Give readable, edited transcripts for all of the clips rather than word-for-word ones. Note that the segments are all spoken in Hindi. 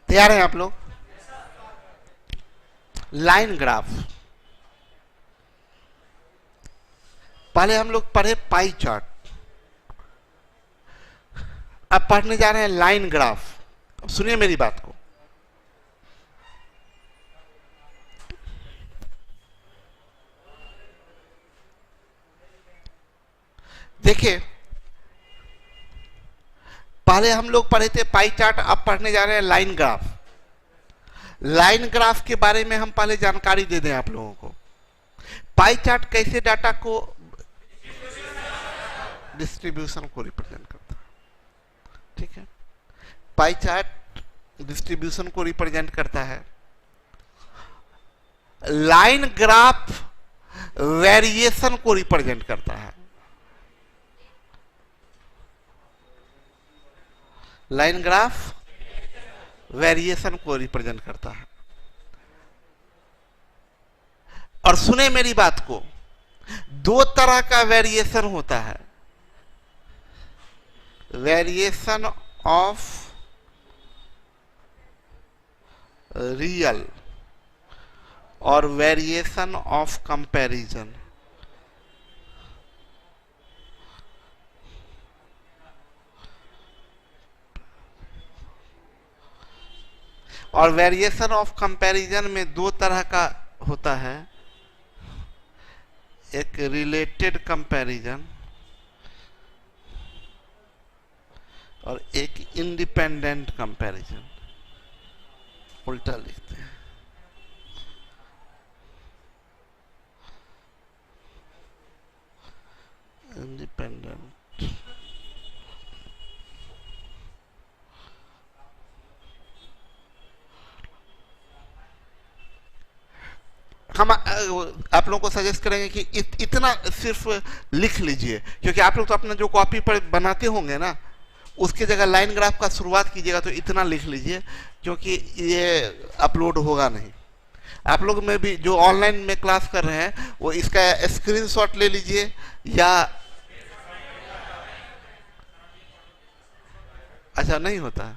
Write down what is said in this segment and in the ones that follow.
तैयार हैं आप लोग? Line graph. पहले हम लोग पढ़े पाई चार्ट, अब पढ़ने जा रहे हैं लाइन ग्राफ। सुनिए मेरी बात को। देखिए, पहले हम लोग पढ़े थे पाई चार्ट, अब पढ़ने जा रहे हैं लाइन ग्राफ। लाइन ग्राफ के बारे में हम पहले जानकारी दे दें आप लोगों को। पाई चार्ट कैसे डाटा को डिस्ट्रीब्यूशन को रिप्रेजेंट करता है, ठीक है। पाई चार्ट डिस्ट्रीब्यूशन को रिप्रेजेंट करता है। लाइन ग्राफ वेरिएशन को रिप्रेजेंट करता है। लाइन ग्राफ वेरिएशन को रिप्रेजेंट करता है। और सुने मेरी बात को, दो तरह का वेरिएशन होता है, वेरिएशन ऑफ रियल और वेरिएशन ऑफ कंपैरिजन। और वेरिएशन ऑफ कंपैरिजन में दो तरह का होता है, एक रिलेटेड कंपैरिजन और एक इंडिपेंडेंट कंपैरिजन। उल्टा लिखते हैं। इंडिपेंडेंट हम आप लोगों को सजेस्ट करेंगे कि इतना सिर्फ लिख लीजिए, क्योंकि आप लोग तो अपना जो कॉपी पर बनाते होंगे ना, उसके जगह लाइन ग्राफ का शुरुआत कीजिएगा तो इतना लिख लीजिए, क्योंकि ये अपलोड होगा नहीं। आप लोग में भी जो ऑनलाइन में क्लास कर रहे हैं वो इसका स्क्रीनशॉट ले लीजिए, या अच्छा नहीं होता।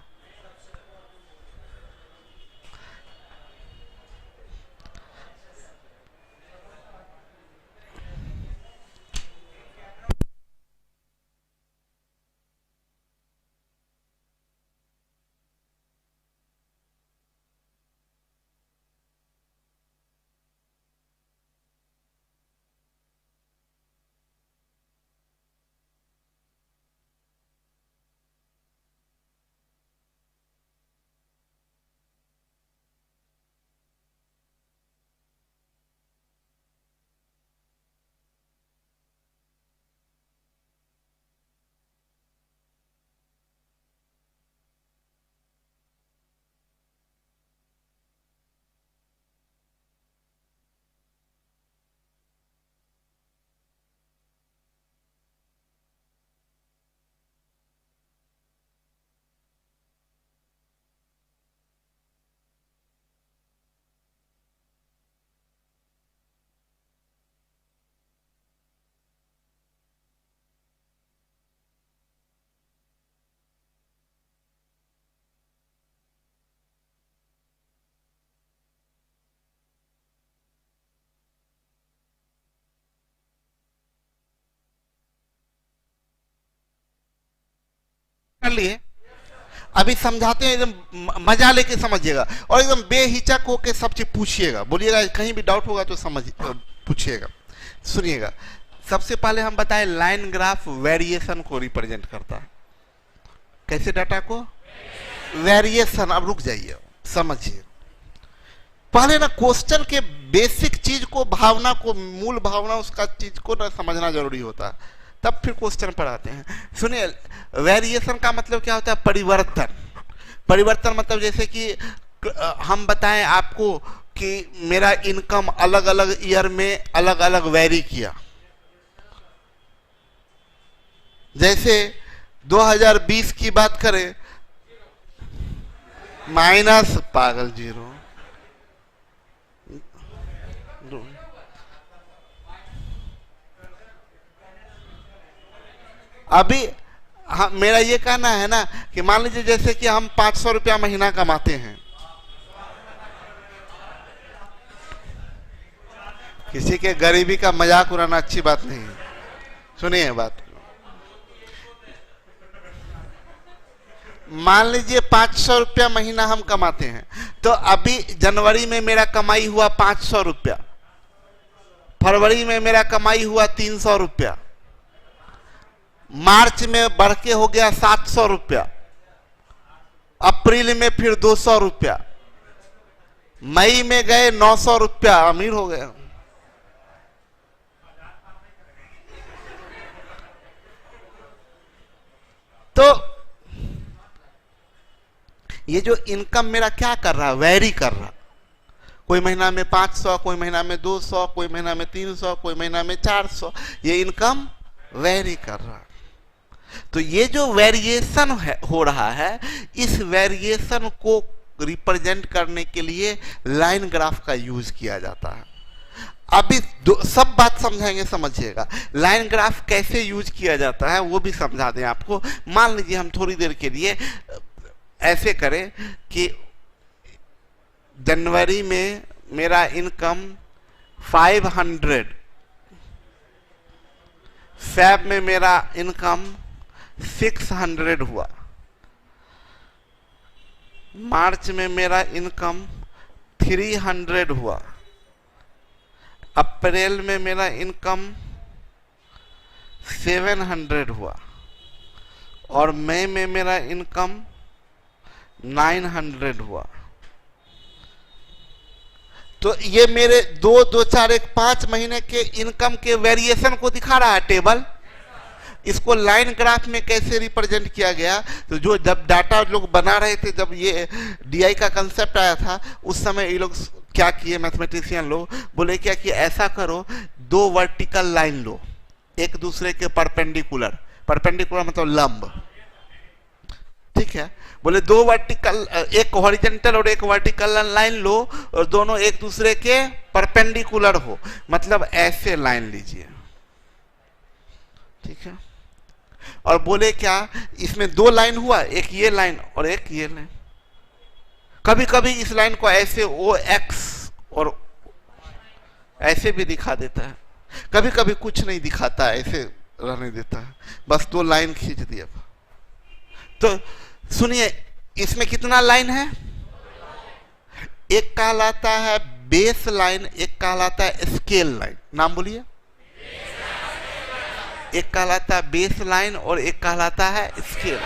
कर लिए, अभी समझाते हैं, एकदम मजा लेके समझिएगा और एकदम बेहिचक होके सब चीज पूछिएगा, बोलिएगा कहीं भी डाउट होगा तो समझ पूछिएगा। सुनिएगा, सबसे पहले हम बताएं लाइन ग्राफ वेरिएशन को रिप्रेजेंट करता है। कैसे डाटा को वेरिएशन। अब रुक जाइए, समझिए। पहले ना क्वेश्चन के बेसिक चीज को, भावना को, मूल भावना उसका चीज को ना समझना जरूरी होता है, तब फिर क्वेश्चन पर आते हैं। सुनिए, वेरिएशन का मतलब क्या होता है? परिवर्तन। परिवर्तन मतलब जैसे कि हम बताएं आपको कि मेरा इनकम अलग अलग ईयर में अलग अलग वेरी किया। जैसे 2020 की बात करें, माइनस पागल 0, अभी हाँ, मेरा ये कहना है ना कि मान लीजिए जैसे कि हम 500 रुपया महीना कमाते हैं, किसी के गरीबी का मजाक उड़ाना अच्छी बात नहीं है। सुनिए बात, मान लीजिए 500 रुपया महीना हम कमाते हैं, तो अभी जनवरी में मेरा कमाई हुआ 500 रुपया, फरवरी में मेरा कमाई हुआ 300 रुपया, मार्च में बढ़ के हो गया 700 रुपया, अप्रैल में फिर 200 रुपया, मई में गए 900 रुपया, अमीर हो गया। तो ये जो इनकम मेरा क्या कर रहा है, वैरी कर रहा, कोई महीना में 500, कोई महीना में 200, कोई महीना में 300, कोई महीना में 400, ये इनकम वैरी कर रहा। तो ये जो वेरिएशन हो रहा है, इस वेरिएशन को रिप्रेजेंट करने के लिए लाइन ग्राफ का यूज किया जाता है। अभी सब बात समझाएंगे, समझिएगा लाइन ग्राफ कैसे यूज किया जाता है वो भी समझा दें आपको। मान लीजिए हम थोड़ी देर के लिए ऐसे करें कि जनवरी में मेरा इनकम 500, फेब में मेरा इनकम 600 हुआ, मार्च में मेरा इनकम 300 हुआ, अप्रैल में मेरा इनकम 700 हुआ, और मई में मेरा इनकम 900 हुआ। तो ये मेरे 2, 2, 4, 1, 5 महीने के इनकम के वेरिएशन को दिखा रहा है टेबल। इसको लाइन ग्राफ में कैसे रिप्रेजेंट किया गया, तो जो जब डाटा लोग बना रहे थे, जब ये डीआई का कंसेप्ट आया था, उस समय ये लोग क्या किए, मैथमेटिशियन लोग बोले क्या कि ऐसा करो, 2 वर्टिकल लाइन लो एक दूसरे के परपेंडिकुलर, परपेंडिकुलर मतलब लंब, ठीक है। बोले 2 वर्टिकल, एक हॉरिजॉन्टल और एक वर्टिकल लाइन लो और दोनों एक दूसरे के परपेंडिकुलर हो, मतलब ऐसे लाइन लीजिए, ठीक है। और बोले क्या, इसमें 2 लाइन हुआ, एक ये लाइन और एक ये लाइन। कभी कभी इस लाइन को ऐसे ओ एक्स और ऐसे भी दिखा देता है, कभी कभी कुछ नहीं दिखाता है, ऐसे रहने देता है, बस 2 लाइन खींच दिया। तो सुनिए, इसमें कितना लाइन है, एक कहलाता है बेस लाइन, एक कहलाता है स्केल लाइन। नाम बोलिए। एक कहलाता है बेस लाइन और एक कहलाता है स्केल।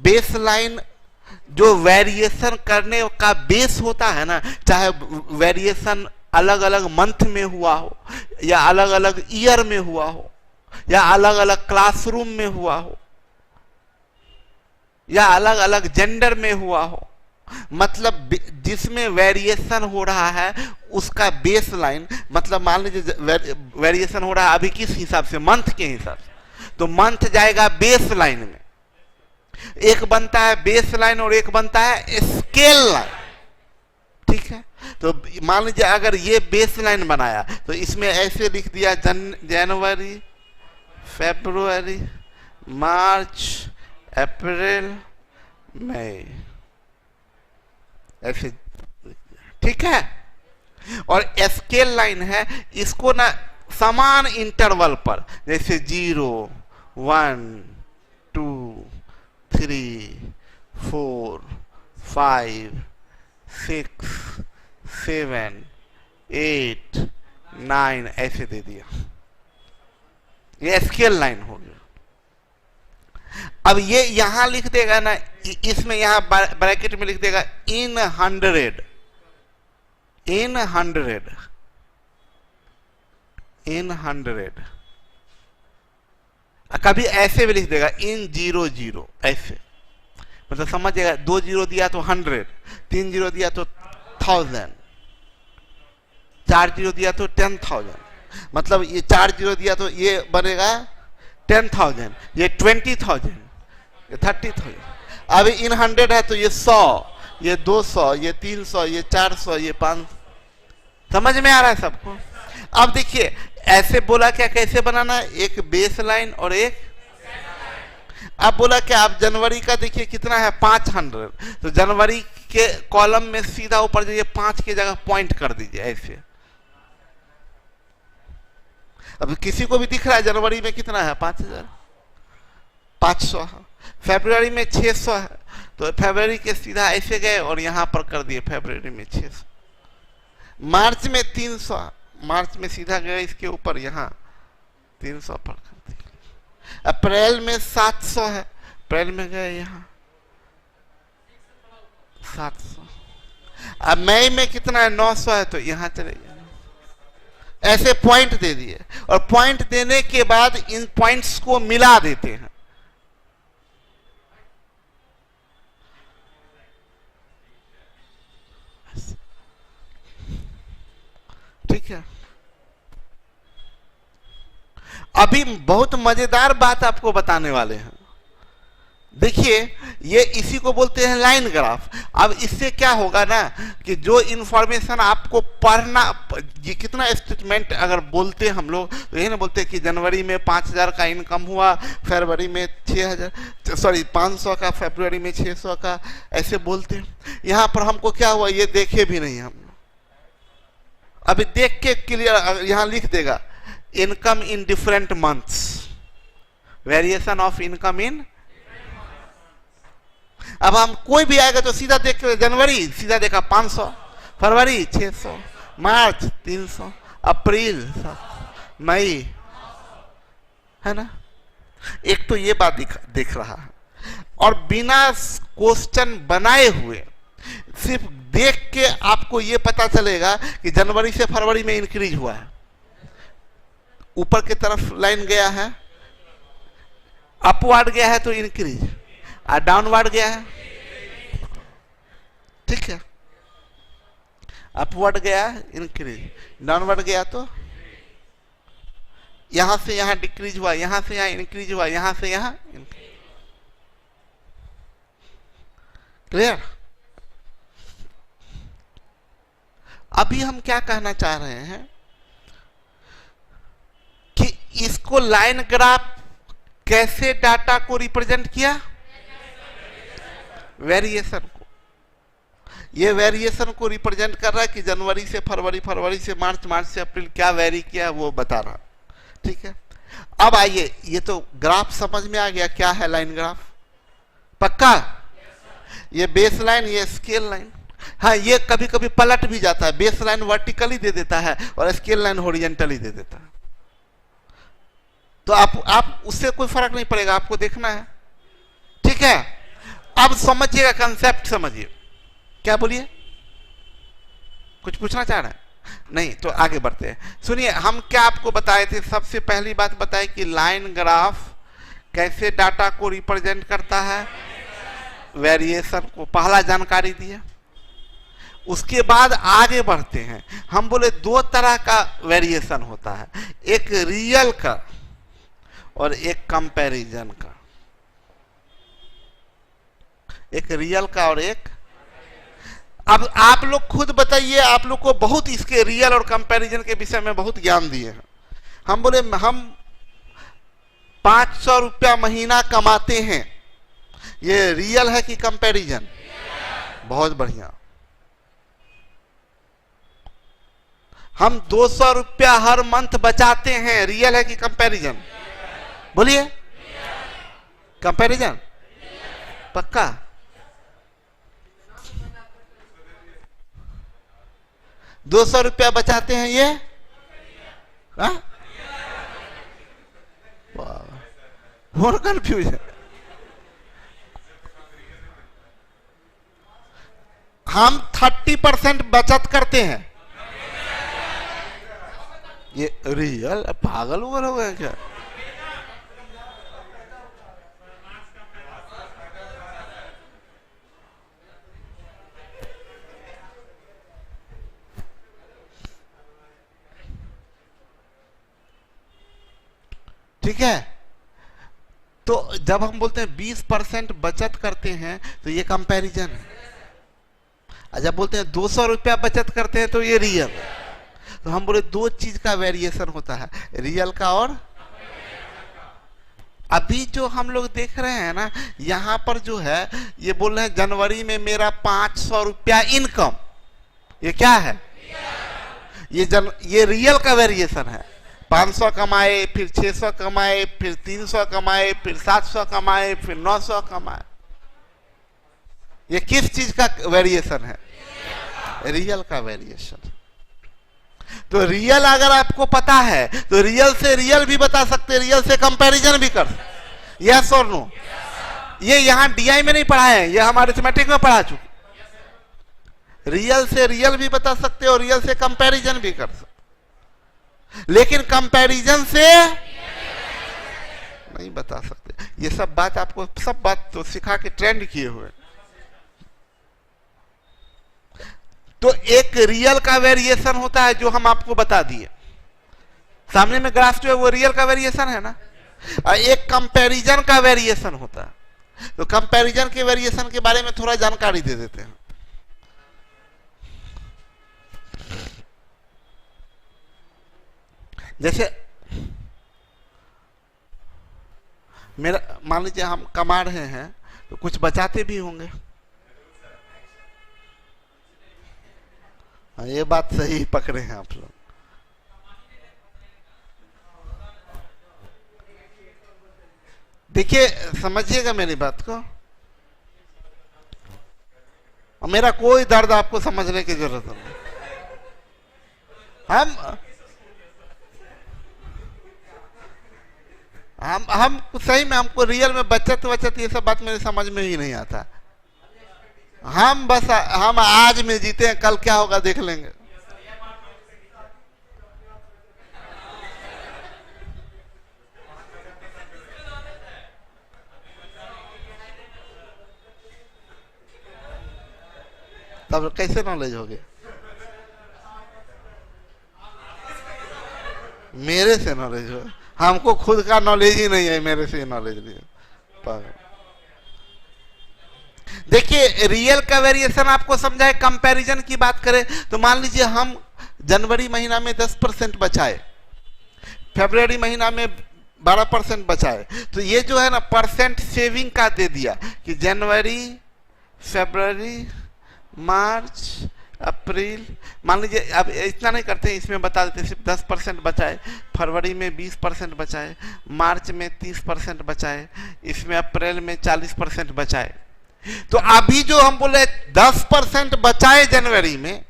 बेस लाइन जो वेरिएशन करने का बेस होता है ना, चाहे वेरिएशन अलग अलग मंथ में हुआ हो, या अलग अलग ईयर में हुआ हो, या अलग अलग क्लासरूम में हुआ हो, या अलग अलग जेंडर में हुआ हो, मतलब जिसमें वेरिएशन हो रहा है उसका बेस लाइन, मतलब मान लीजिए वेरिएशन हो रहा है अभी किस हिसाब से, मंथ के हिसाब से, तो मंथ जाएगा बेस लाइन में। एक बनता है बेस लाइन और एक बनता है स्केल लाइन, ठीक है। तो मान लीजिए अगर ये बेस लाइन बनाया तो इसमें ऐसे लिख दिया जनवरी, फरवरी, मार्च, अप्रैल, मई, ऐसे, ठीक है। और स्केल लाइन है, इसको ना समान इंटरवल पर, जैसे 0, 1, 2, 3, 4, 5, 6, 7, 8, 9 ऐसे दे दिया, ये स्केल लाइन हो गया। अब ये यहां लिख देगा ना, इसमें यहां ब्रैकेट में लिख देगा इन 100, इन 100, इन 100। कभी ऐसे भी लिख देगा इन 00, ऐसे, मतलब समझिएगा, 2 0 दिया तो 100, 3 0 दिया तो 1000, 4 0 दिया तो 10,000, मतलब ये 4 0 दिया तो ये बनेगा 10,000, ये 20,000, ये 30,000। अभी इन 100 है तो ये 100, ये 200, ये 300, ये 400, ये 500। समझ में आ रहा है सबको? अब देखिए ऐसे बोला क्या, कैसे बनाना है, एक बेस लाइन और एक, अब बोला क्या, आप जनवरी का देखिए कितना है 500, तो जनवरी के कॉलम में सीधा ऊपर जाइए, 5 की जगह पॉइंट कर दीजिए ऐसे, अब किसी को भी दिख रहा है जनवरी में कितना है, 5,500 है, फरवरी में 600 है, तो फरवरी के सीधा ऐसे गए और यहां पर कर दिए फरवरी में 600। मार्च में 300, मार्च में सीधा गए इसके ऊपर यहां 300 पर कर दिए। अप्रैल में 700 है, अप्रैल में गए यहां 700। अब मई में कितना है, 900 है, तो यहां चले गए। ऐसे पॉइंट दे दिए और पॉइंट देने के बाद इन पॉइंट्स को मिला देते हैं। ठीक है, अभी बहुत मजेदार बात आपको बताने वाले हैं। देखिए, ये इसी को बोलते हैं लाइन ग्राफ। अब इससे क्या होगा ना कि जो इंफॉर्मेशन आपको पढ़ना, ये कितना स्टेटमेंट अगर बोलते हम लोग तो ये ना बोलते कि जनवरी में 5,000 का इनकम हुआ, फरवरी में 500 का, फरवरी में 600 का, ऐसे बोलते हैं। यहां पर हमको क्या हुआ ये देखे भी नहीं हम। अभी देख के क्लियर यहां लिख देगा income in different months, variation of income in. अब हम कोई भी आएगा तो सीधा देख के जनवरी सीधा देखा 500, फरवरी 600, मार्च 300, अप्रैल 700, मई, है ना। एक तो ये बात देख रहा है, और बिना क्वेश्चन बनाए हुए सिर्फ देख के आपको ये पता चलेगा कि जनवरी से फरवरी में इंक्रीज हुआ है, ऊपर की तरफ लाइन गया है, अपवर्ड गया है तो इंक्रीज, और डाउनवर्ड गया है, ठीक है, अपवर्ड गया इंक्रीज, डाउनवर्ड गया तो यहां से यहां डिक्रीज हुआ, यहां से यहां इंक्रीज हुआ, यहां से यहां इंक्रीज। क्लियर। अभी हम क्या कहना चाह रहे हैं कि इसको लाइन ग्राफ कैसे डाटा को रिप्रेजेंट किया, वेरिएशन को। ये वेरिएशन को रिप्रेजेंट कर रहा है कि जनवरी से फरवरी, फरवरी से मार्च, मार्च से अप्रैल क्या वेरी किया वो बता रहा। ठीक है, अब आइए, ये तो ग्राफ समझ में आ गया क्या है लाइन ग्राफ, पक्का। ये बेस लाइन, ये स्केल लाइन। हाँ, ये कभी कभी पलट भी जाता है, बेस लाइन वर्टिकली दे देता है और स्केल लाइन हॉरिजॉन्टली दे देता है। तो आप उससे कोई फर्क नहीं पड़ेगा, आपको देखना है। ठीक है, अब समझिएगा, कंसेप्ट समझिए। क्या बोलिए, कुछ पूछना चाह रहे हैं? नहीं, तो आगे बढ़ते हैं। सुनिए, हम क्या आपको बताए थे, सबसे पहली बात बताई कि लाइन ग्राफ कैसे डाटा को रिप्रेजेंट करता है, वेरिएशन को पहला जानकारी दिया। उसके बाद आगे बढ़ते हैं, हम बोले दो तरह का वेरिएशन होता है, एक रियल का और एक कंपैरिजन का। एक रियल का और एक, अब आप लोग खुद बताइए, आप लोग को बहुत इसके रियल और कंपैरिजन के विषय में बहुत ज्ञान दिए हैं। हम बोले हम 500 रुपया महीना कमाते हैं, ये रियल है कि कंपैरिजन? बहुत बढ़िया। हम 200 रुपया हर मंथ बचाते हैं, रियल है कि कंपैरिजन? बोलिए, कंपैरिजन पक्का। 200 रुपया बचाते हैं, ये और कंफ्यूजन। हम 30% बचत करते हैं, ये रियल? पागल उगल हो गए क्या? ठीक है, तो जब हम बोलते हैं 20% बचत करते हैं तो ये कंपैरिजन है। जब बोलते हैं 200 रुपया बचत करते हैं तो ये रियल। तो हम बोले दो चीज का वेरिएशन होता है, रियल का और। अभी जो हम लोग देख रहे हैं ना, यहां पर जो है ये बोल रहे हैं जनवरी में मेरा 500 रुपया इनकम, ये क्या है? ये रियल का वेरिएशन है। 500 कमाए, फिर 600 कमाए, फिर 300 कमाए, फिर 700 कमाए, फिर 900 कमाए। ये किस चीज का वेरिएशन है? रियल का वेरिएशन। तो रियल अगर आपको पता है तो रियल से रियल भी बता सकते, रियल से कंपैरिजन भी कर सकते। यस और नो? ये यहां डीआई में नहीं पढ़ाए हैं, ये हम अरिथमेटिक में पढ़ा चुके। रियल से रियल भी बता सकते और रियल से कंपैरिजन भी कर सकते, लेकिन कंपैरिजन से नहीं बता सकते। ये सब बात आपको, सब बात तो सिखा के ट्रेंड किए हुए। तो एक रियल का वेरिएशन होता है जो हम आपको बता दिए, सामने में ग्राफ जो है वो रियल का वेरिएशन है ना। और एक कंपैरिजन का वेरिएशन होता है। तो कंपैरिजन के वेरिएशन के बारे में थोड़ा जानकारी दे देते हैं। जैसे मेरा मान लीजिए हम कमा रहे हैं तो कुछ बचाते भी होंगे। हाँ, ये बात सही पकड़े हैं आप लोग। देखिए समझिएगा मेरी बात को, और मेरा कोई दर्द आपको समझने की जरूरत नहीं। हम सही में, हमको रियल में बचत वचत ये सब बात मेरे समझ में ही नहीं आता। हम बस हम आज में जीते हैं, कल क्या होगा देख लेंगे। तब कैसे नॉलेज होगी? मेरे से नॉलेज हो? हमको खुद का नॉलेज ही नहीं है, मेरे से नॉलेज नहीं है। देखिए रियल का वेरिएशन आपको समझाए। कंपैरिजन की बात करें तो मान लीजिए हम जनवरी महीना में 10% बचाए, फरवरी महीना में 12% बचाए, तो ये जो है ना परसेंट सेविंग का दे दिया कि जनवरी, फरवरी, मार्च, अप्रैल, मान लीजिए अब इतना नहीं करते, इसमें बता देते सिर्फ 10% बचाए, फरवरी में 20% बचाए, मार्च में 30% बचाए, इसमें अप्रैल में 40% बचाए। तो अभी जो हम बोले 10% बचाए जनवरी में,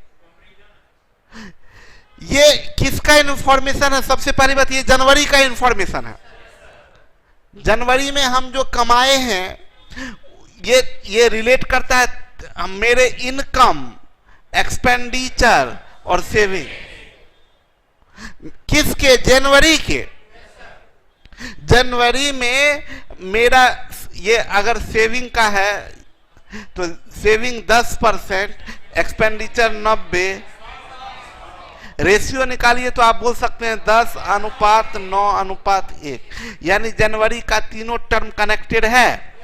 ये किसका इंफॉर्मेशन है? सबसे पहली बात ये जनवरी का इंफॉर्मेशन है। जनवरी में हम जो कमाए हैं ये रिलेट करता है मेरे इनकम, एक्सपेंडिचर और सेविंग। किसके? जनवरी के। जनवरी में मेरा ये अगर सेविंग का है तो सेविंग 10%, एक्सपेंडिचर 90, रेशियो निकालिए तो आप बोल सकते हैं 10:9:1, यानी जनवरी का तीनों टर्म कनेक्टेड है।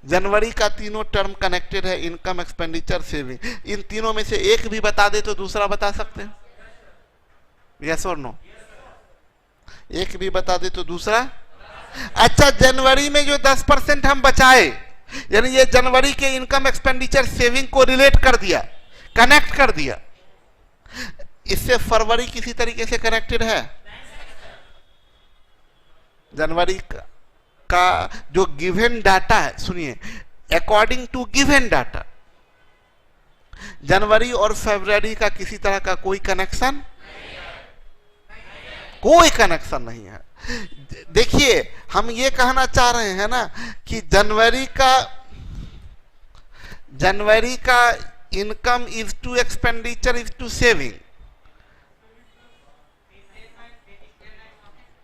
जनवरी का तीनों टर्म कनेक्टेड है, इनकम, एक्सपेंडिचर, सेविंग। इन तीनों में से एक भी बता दे तो दूसरा बता सकते हैं। यस और नो? एक भी बता दे तो दूसरा। अच्छा, जनवरी में जो 10% हम बचाए, यानी ये जनवरी के इनकम, एक्सपेंडिचर, सेविंग को रिलेट कर दिया, कनेक्ट कर दिया। इससे फरवरी किसी तरीके से कनेक्टेड है? जनवरी का जो गिवन डाटा है, सुनिए, अकॉर्डिंग टू गिवन डाटा जनवरी और फरवरी का किसी तरह का कोई कनेक्शन, कोई कनेक्शन नहीं है। देखिए हम ये कहना चाह रहे हैं ना कि जनवरी का income is to expenditure is to saving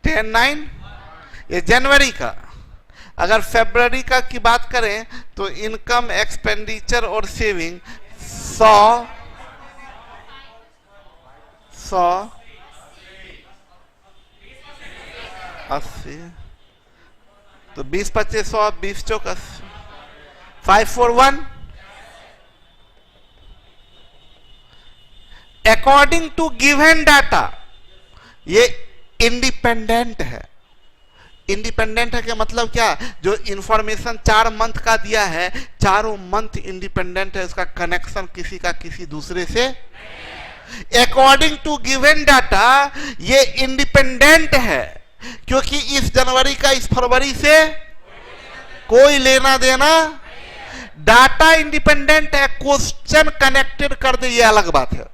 10-9, ये जनवरी का। अगर फरवरी का की बात करें तो इनकम, एक्सपेंडिचर और सेविंग 100 80, तो 20-25 100, 20-4 80, 541। अकॉर्डिंग टू गिवन डाटा ये इंडिपेंडेंट है। इंडिपेंडेंट है का मतलब क्या? जो इंफॉर्मेशन 4 मंथ का दिया है, चारों मंथ इंडिपेंडेंट है, उसका कनेक्शन किसी का किसी दूसरे से। अकॉर्डिंग टू गिवन डाटा ये इंडिपेंडेंट है, क्योंकि इस जनवरी का इस फरवरी से कोई लेना देना, डाटा इंडिपेंडेंट है, क्वेश्चन कनेक्टेड कर दे ये अलग बात है।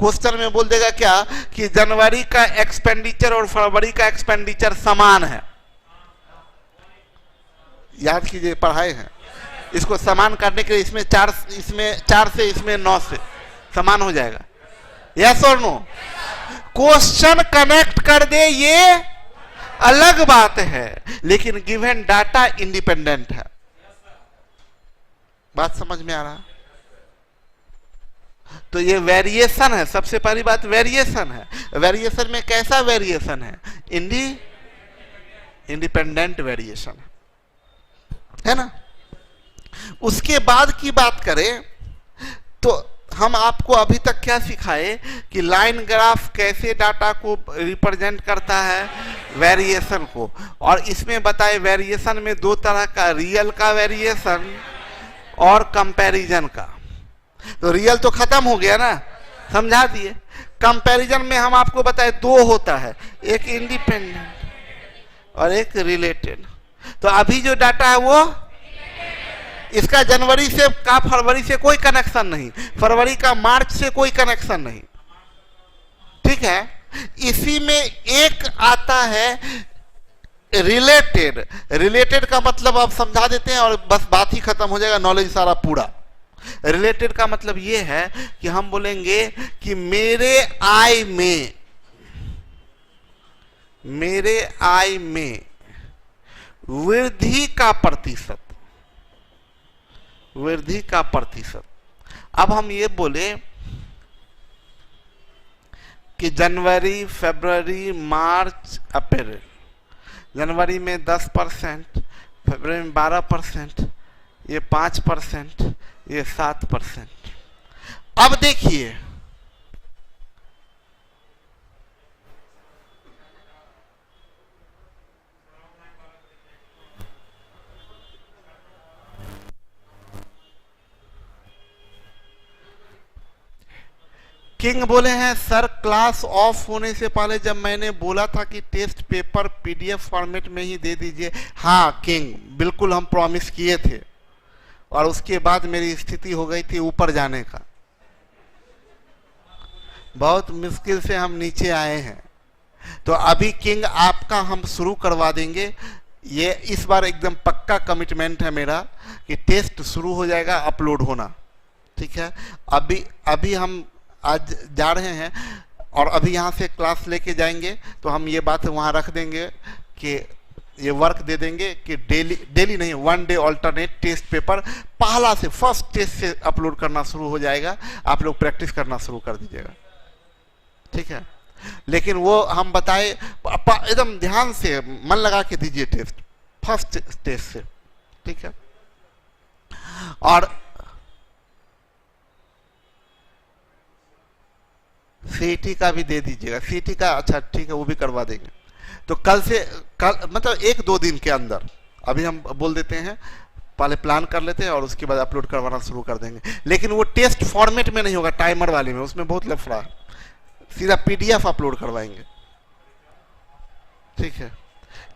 क्वेश्चन में बोल देगा क्या कि जनवरी का एक्सपेंडिचर और फरवरी का एक्सपेंडिचर समान है, याद कीजिए पढ़ाए हैं। इसको समान करने के लिए इसमें 4 से इसमें 9 से समान हो जाएगा, यस और नो। क्वेश्चन कनेक्ट कर दे ये अलग बात है, लेकिन गिवन डाटा इंडिपेंडेंट है। बात समझ में आ रहा? तो ये वेरिएशन है, सबसे पहली बात वेरिएशन है। वेरिएशन में कैसा वेरिएशन है? इंडिपेंडेंट वेरिएशन है ना। उसके बाद की बात करें तो हम आपको अभी तक क्या सिखाए कि लाइन ग्राफ कैसे डाटा को रिप्रेजेंट करता है, वेरिएशन को। और इसमें बताए वेरिएशन में 2 तरह का, रियल का वेरिएशन और कंपैरिजन का। तो रियल तो खत्म हो गया ना, समझा दिए। कंपैरिजन में हम आपको बताए 2 होता है, एक इंडिपेंडेंट और एक रिलेटेड। तो अभी जो डाटा है वो इसका जनवरी से का फरवरी से कोई कनेक्शन नहीं, फरवरी का मार्च से कोई कनेक्शन नहीं, ठीक है। इसी में एक आता है रिलेटेड। रिलेटेड का मतलब आप समझा देते हैं और बस बात ही खत्म हो जाएगा, नॉलेज सारा पूरा। रिलेटेड का मतलब ये है कि हम बोलेंगे कि मेरे आय में वृद्धि का प्रतिशत। अब हम ये बोले कि जनवरी, फरवरी, मार्च, अप्रैल, जनवरी में 10%, फरवरी में 12%, ये 5%, ये 7%। अब देखिए किंग बोले हैं सर क्लास ऑफ होने से पहले जब मैंने बोला था कि टेस्ट पेपर पीडीएफ फॉर्मेट में ही दे दीजिए। हाँ किंग, बिल्कुल हम प्रॉमिस किए थे और उसके बाद मेरी स्थिति हो गई थी ऊपर जाने का। बहुत मुश्किल से हम नीचे आए हैं। तो अभी किंग आपका हम शुरू करवा देंगे। ये इस बार एकदम पक्का कमिटमेंट है मेरा कि टेस्ट शुरू हो जाएगा अपलोड होना, ठीक है। अभी हम आज जा रहे हैं और अभी यहाँ से क्लास लेके जाएंगे तो हम ये बात वहाँ रख देंगे कि ये वर्क दे देंगे कि डेली नहीं, 1 डे ऑल्टरनेट टेस्ट पेपर पहला से फर्स्ट टेस्ट से अपलोड करना शुरू हो जाएगा। आप लोग प्रैक्टिस करना शुरू कर दीजिएगा, ठीक है। लेकिन वो हम बताए एकदम ध्यान से मन लगा के दीजिए टेस्ट, फर्स्ट टेस्ट से, ठीक है। और सीटी का भी दे दीजिएगा, सीटी का अच्छा ठीक है वो भी करवा देंगे। तो कल मतलब 1-2 दिन के अंदर, अभी हम बोल देते हैं, पहले प्लान कर लेते हैं और उसके बाद अपलोड करवाना शुरू कर देंगे। लेकिन वो टेस्ट फॉर्मेट में नहीं होगा, टाइमर वाले में, उसमें बहुत लफड़ा है। सीधा पीडीएफ अपलोड करवाएंगे, ठीक है।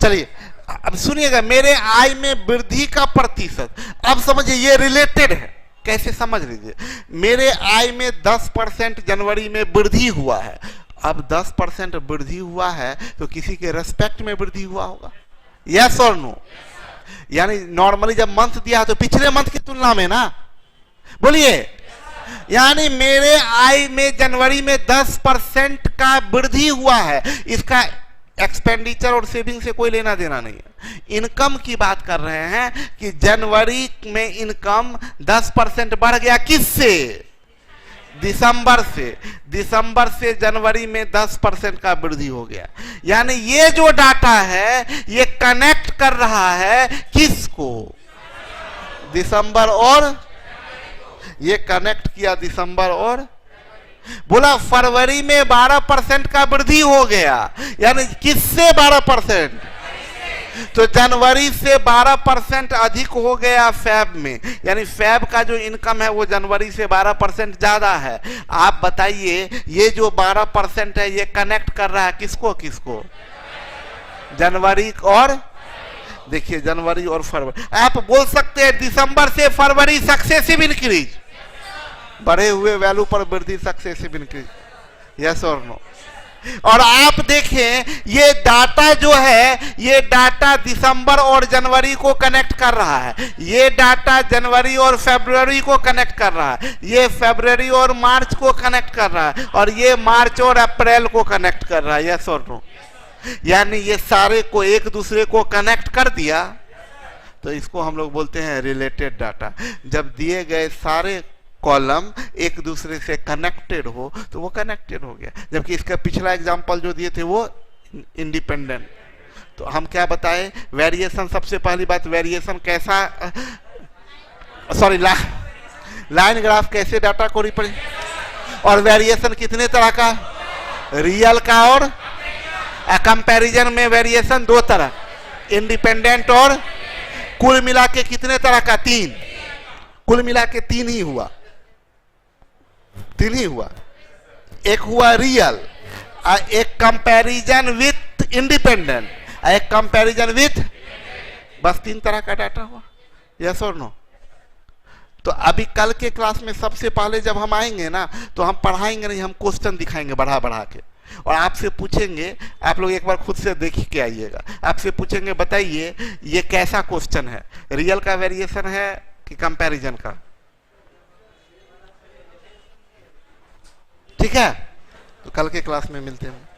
चलिए अब सुनिएगा, मेरे आय में वृद्धि का प्रतिशत। अब समझिए ये रिलेटेड है, कैसे समझ लीजिए। मेरे आय में 10% जनवरी में वृद्धि हुआ है। अब 10% वृद्धि हुआ है तो किसी के रेस्पेक्ट में वृद्धि हुआ होगा, यस और नो। यानी नॉर्मली जब मंथ दिया है तो पिछले मंथ की तुलना में ना, बोलिए। यानी मेरे आय में जनवरी में 10% का वृद्धि हुआ है। इसका एक्सपेंडिचर और सेविंग से कोई लेना देना नहीं है। इनकम की बात कर रहे हैं कि जनवरी में इनकम 10% बढ़ गया। किससे? दिसंबर से जनवरी में 10% का वृद्धि हो गया। यानी ये जो डाटा है ये कनेक्ट कर रहा है किसको? दिसंबर और, ये कनेक्ट किया दिसंबर और, बोला फरवरी में 12% का वृद्धि हो गया। यानी किससे 12%? तो जनवरी से 12% अधिक हो गया फैब में, यानी फैब का जो इनकम है वो जनवरी से 12% ज्यादा है। आप बताइए ये जो 12% है ये कनेक्ट कर रहा है किसको किसको? जनवरी और, देखिए जनवरी और फरवरी। आप बोल सकते हैं दिसंबर से फरवरी सक्सेसिव इंक्रीज, बढ़े हुए वैल्यू पर वृद्धि सक्सेसिव इंक्रीज, यस और नो। और आप देखें ये डाटा जो है ये डाटा दिसंबर और जनवरी को कनेक्ट कर रहा है, ये डाटा जनवरी और फरवरी को कनेक्ट कर रहा है, ये फरवरी और मार्च को कनेक्ट कर रहा है, और ये मार्च और अप्रैल को कनेक्ट कर रहा है, यस और नो। यानी ये सारे को एक दूसरे को कनेक्ट कर दिया, तो इसको हम लोग बोलते हैं रिलेटेड डाटा। जब दिए गए सारे कॉलम एक दूसरे से कनेक्टेड हो तो वो कनेक्टेड हो गया, जबकि इसका पिछला एग्जांपल जो दिए थे वो इंडिपेंडेंट। तो हम क्या बताएं, वेरिएशन, सबसे पहली बात वेरिएशन कैसा, सॉरी लाइन ग्राफ कैसे डाटा को रिप्रेजेंट, और वेरिएशन कितने तरह का, रियल का और कंपैरिजन में वेरिएशन दो तरह, इंडिपेंडेंट और, कुल मिला के कितने तरह का, तीन, कुल मिला के तीन ही हुआ, तीन ही हुआ। एक हुआ रियल, एक कंपैरिजन विथ इंडिपेंडेंट, एक कंपैरिजन विथ, बस तीन तरह का डाटा हुआ, यस और नो। तो अभी कल के क्लास में सबसे पहले जब हम आएंगे ना तो हम पढ़ाएंगे नहीं, हम क्वेश्चन दिखाएंगे बढ़ा बढ़ा के, और आपसे पूछेंगे, आप लोग एक बार खुद से देख के आइएगा, आपसे पूछेंगे बताइए ये कैसा क्वेश्चन है, रियल का वेरिएशन है कि कंपैरिजन का, ठीक है। तो कल के क्लास में मिलते हैं।